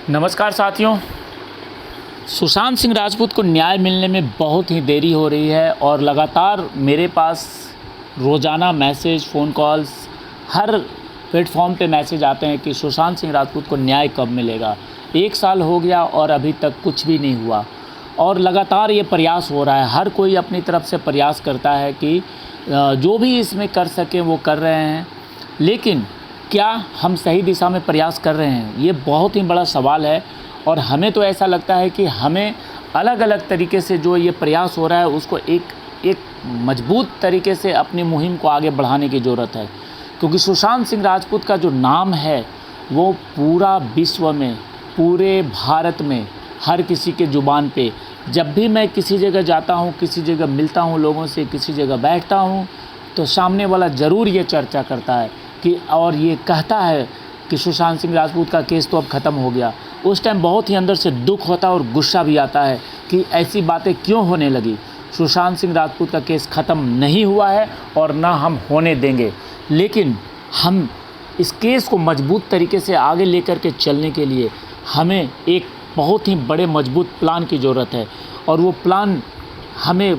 नमस्कार साथियों। सुशांत सिंह राजपूत को न्याय मिलने में बहुत ही देरी हो रही है और लगातार मेरे पास रोज़ाना मैसेज, फ़ोन कॉल्स, हर प्लेटफॉर्म पे मैसेज आते हैं कि सुशांत सिंह राजपूत को न्याय कब मिलेगा। 1 साल हो गया और अभी तक कुछ भी नहीं हुआ और लगातार ये प्रयास हो रहा है। हर कोई अपनी तरफ से प्रयास करता है कि जो भी इसमें कर सकें वो कर रहे हैं, लेकिन क्या हम सही दिशा में प्रयास कर रहे हैं, ये बहुत ही बड़ा सवाल है। और हमें तो ऐसा लगता है कि हमें अलग अलग तरीके से जो ये प्रयास हो रहा है उसको एक मजबूत तरीके से अपनी मुहिम को आगे बढ़ाने की ज़रूरत है, क्योंकि सुशांत सिंह राजपूत का जो नाम है वो पूरा विश्व में, पूरे भारत में हर किसी के ज़ुबान पे, जब भी मैं किसी जगह जाता हूँ, किसी जगह मिलता हूँ लोगों से, किसी जगह बैठता हूँ, तो सामने वाला ज़रूर ये चर्चा करता है कि और ये कहता है कि सुशांत सिंह राजपूत का केस तो अब ख़त्म हो गया। उस टाइम बहुत ही अंदर से दुख होता है और गुस्सा भी आता है कि ऐसी बातें क्यों होने लगी। सुशांत सिंह राजपूत का केस ख़त्म नहीं हुआ है और ना हम होने देंगे, लेकिन हम इस केस को मजबूत तरीके से आगे लेकर के चलने के लिए हमें एक बहुत ही बड़े मजबूत प्लान की ज़रूरत है। और वो प्लान हमें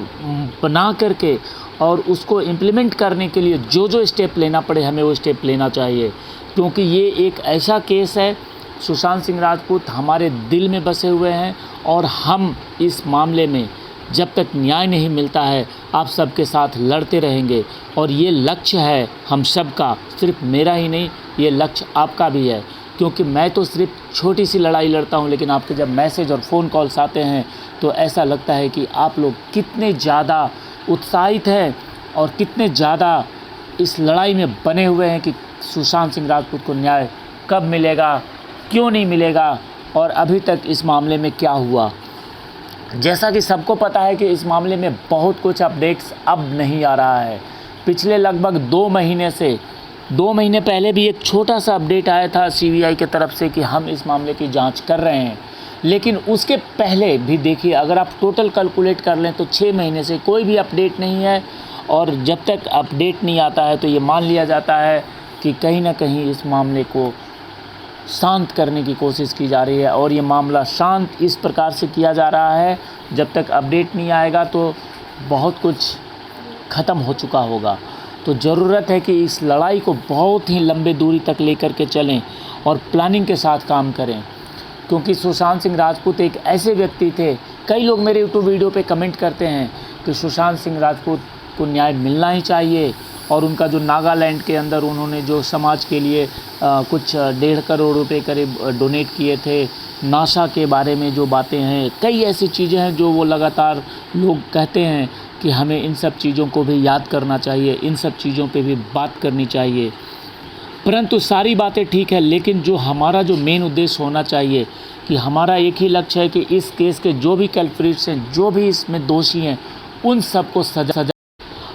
बना करके और उसको इम्प्लीमेंट करने के लिए जो जो स्टेप लेना पड़े हमें वो स्टेप लेना चाहिए, क्योंकि ये एक ऐसा केस है। सुशांत सिंह राजपूत हमारे दिल में बसे हुए हैं और हम इस मामले में जब तक न्याय नहीं मिलता है आप सबके साथ लड़ते रहेंगे। और ये लक्ष्य है हम सब का, सिर्फ मेरा ही नहीं, ये लक्ष्य आपका भी है। क्योंकि मैं तो सिर्फ छोटी सी लड़ाई लड़ता हूँ, लेकिन आपके जब मैसेज और फ़ोन कॉल्स आते हैं तो ऐसा लगता है कि आप लोग कितने ज़्यादा उत्साहित हैं और कितने ज़्यादा इस लड़ाई में बने हुए हैं कि सुशांत सिंह राजपूत को न्याय कब मिलेगा, क्यों नहीं मिलेगा और अभी तक इस मामले में क्या हुआ। जैसा कि सबको पता है कि इस मामले में बहुत कुछ अपडेट्स अब नहीं आ रहा है। पिछले लगभग 2 महीने से 2 महीने पहले भी एक छोटा सा अपडेट आया था सीबीआई की तरफ से कि हम इस मामले की जांच कर रहे हैं, लेकिन उसके पहले भी देखिए, अगर आप टोटल कैलकुलेट कर लें तो 6 महीने से कोई भी अपडेट नहीं है। और जब तक अपडेट नहीं आता है तो ये मान लिया जाता है कि कहीं ना कहीं इस मामले को शांत करने की कोशिश की जा रही है। और ये मामला शांत इस प्रकार से किया जा रहा है, जब तक अपडेट नहीं आएगा तो बहुत कुछ ख़त्म हो चुका होगा। तो ज़रूरत है कि इस लड़ाई को बहुत ही लंबे दूरी तक लेकर के चलें और प्लानिंग के साथ काम करें, क्योंकि सुशांत सिंह राजपूत एक ऐसे व्यक्ति थे। कई लोग मेरे यूट्यूब वीडियो पे कमेंट करते हैं कि सुशांत सिंह राजपूत को न्याय मिलना ही चाहिए। और उनका जो नागालैंड के अंदर उन्होंने जो समाज के लिए कुछ 1.5 करोड़ रुपए करीब डोनेट किए थे, नासा के बारे में जो बातें हैं, कई ऐसी चीज़ें हैं जो वो लगातार लोग कहते हैं कि हमें इन सब चीज़ों को भी याद करना चाहिए, इन सब चीज़ों पे भी बात करनी चाहिए। परंतु सारी बातें ठीक है, लेकिन जो हमारा जो मेन उद्देश्य होना चाहिए कि हमारा एक ही लक्ष्य है कि इस केस के जो भी कल्प्रिट्स हैं, जो भी इसमें दोषी हैं, उन सबको सजा।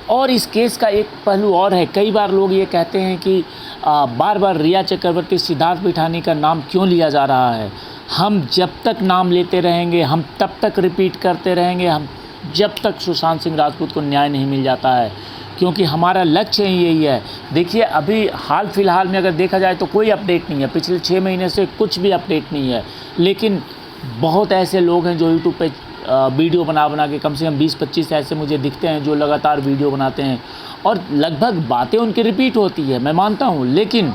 और इस केस का एक पहलू और है, कई बार लोग ये कहते हैं कि बार बार रिया चक्रवर्ती, सिद्धार्थ पिठानी का नाम क्यों लिया जा रहा है। हम जब तक नाम लेते रहेंगे, हम तब तक रिपीट करते रहेंगे, हम जब तक सुशांत सिंह राजपूत को न्याय नहीं मिल जाता है, क्योंकि हमारा लक्ष्य ही यही है। देखिए, अभी हाल फिलहाल में अगर देखा जाए तो कोई अपडेट नहीं है, पिछले 6 महीने से कुछ भी अपडेट नहीं है। लेकिन बहुत ऐसे लोग हैं जो यूट्यूब पे वीडियो बना के, कम से कम 20-25 ऐसे मुझे दिखते हैं जो लगातार वीडियो बनाते हैं और लगभग बातें उनकी रिपीट होती है, मैं मानता हूँ। लेकिन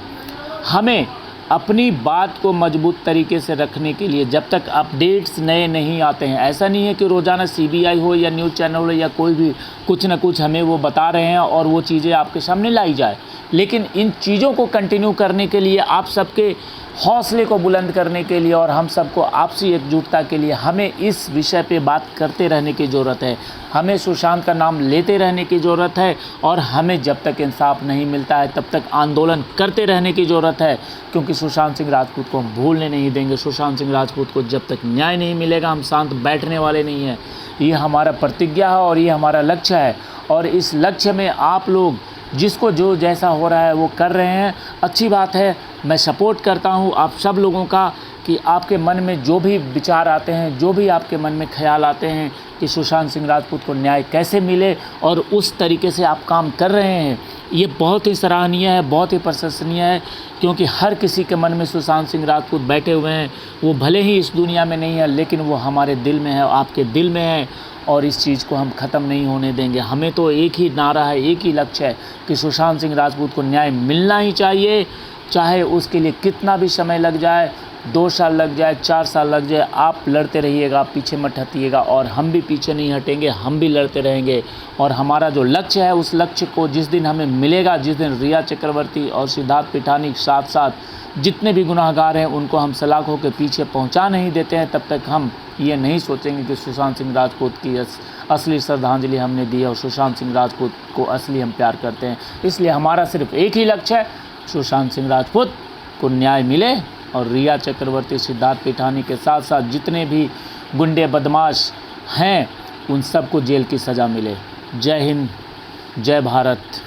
हमें अपनी बात को मजबूत तरीके से रखने के लिए जब तक अपडेट्स नए नहीं आते हैं, ऐसा नहीं है कि रोज़ाना सीबीआई हो या न्यूज़ चैनल हो या कोई भी कुछ ना कुछ हमें वो बता रहे हैं और वो चीज़ें आपके सामने लाई जाए, लेकिन इन चीज़ों को कंटिन्यू करने के लिए, आप सबके हौसले को बुलंद करने के लिए और हम सबको आपसी एकजुटता के लिए हमें इस विषय पे बात करते रहने की ज़रूरत है। हमें सुशांत का नाम लेते रहने की ज़रूरत है और हमें जब तक इंसाफ नहीं मिलता है तब तक आंदोलन करते रहने की ज़रूरत है, क्योंकि सुशांत सिंह राजपूत को हम भूलने नहीं देंगे। सुशांत सिंह राजपूत को जब तक न्याय नहीं मिलेगा हम शांत बैठने वाले नहीं हैं। ये हमारा प्रतिज्ञा है और ये हमारा लक्ष्य है। और इस लक्ष्य में आप लोग जिसको जो जैसा हो रहा है वो कर रहे हैं, अच्छी बात है। मैं सपोर्ट करता हूँ आप सब लोगों का कि आपके मन में जो भी विचार आते हैं, जो भी आपके मन में ख्याल आते हैं कि सुशांत सिंह राजपूत को न्याय कैसे मिले और उस तरीके से आप काम कर रहे हैं, ये बहुत ही सराहनीय है, बहुत ही प्रशंसनीय है। क्योंकि हर किसी के मन में सुशांत सिंह राजपूत बैठे हुए हैं, वो भले ही इस दुनिया में नहीं है लेकिन वो हमारे दिल में है, आपके दिल में है और इस चीज़ को हम ख़त्म नहीं होने देंगे। हमें तो एक ही नारा है, एक ही लक्ष्य है कि सुशांत सिंह राजपूत को न्याय मिलना ही चाहिए, चाहे उसके लिए कितना भी समय लग जाए, 2 साल लग जाए, 4 साल लग जाए। आप लड़ते रहिएगा, पीछे मत हटिएगा और हम भी पीछे नहीं हटेंगे, हम भी लड़ते रहेंगे। और हमारा जो लक्ष्य है उस लक्ष्य को जिस दिन हमें मिलेगा, जिस दिन रिया चक्रवर्ती और सिद्धार्थ पिठानी के साथ साथ जितने भी गुनाहगार हैं उनको हम सलाखों के पीछे पहुंचा नहीं देते हैं, तब तक हम ये नहीं सोचेंगे कि सुशांत सिंह राजपूत की असली श्रद्धांजलि हमने दी है और सुशांत सिंह राजपूत को असली हम प्यार करते हैं। इसलिए हमारा सिर्फ एक ही लक्ष्य है, सुशांत सिंह राजपूत को न्याय मिले और रिया चक्रवर्ती, सिद्धार्थ पिठानी के साथ साथ जितने भी गुंडे बदमाश हैं उन सबको जेल की सज़ा मिले। जय हिंद, जय भारत।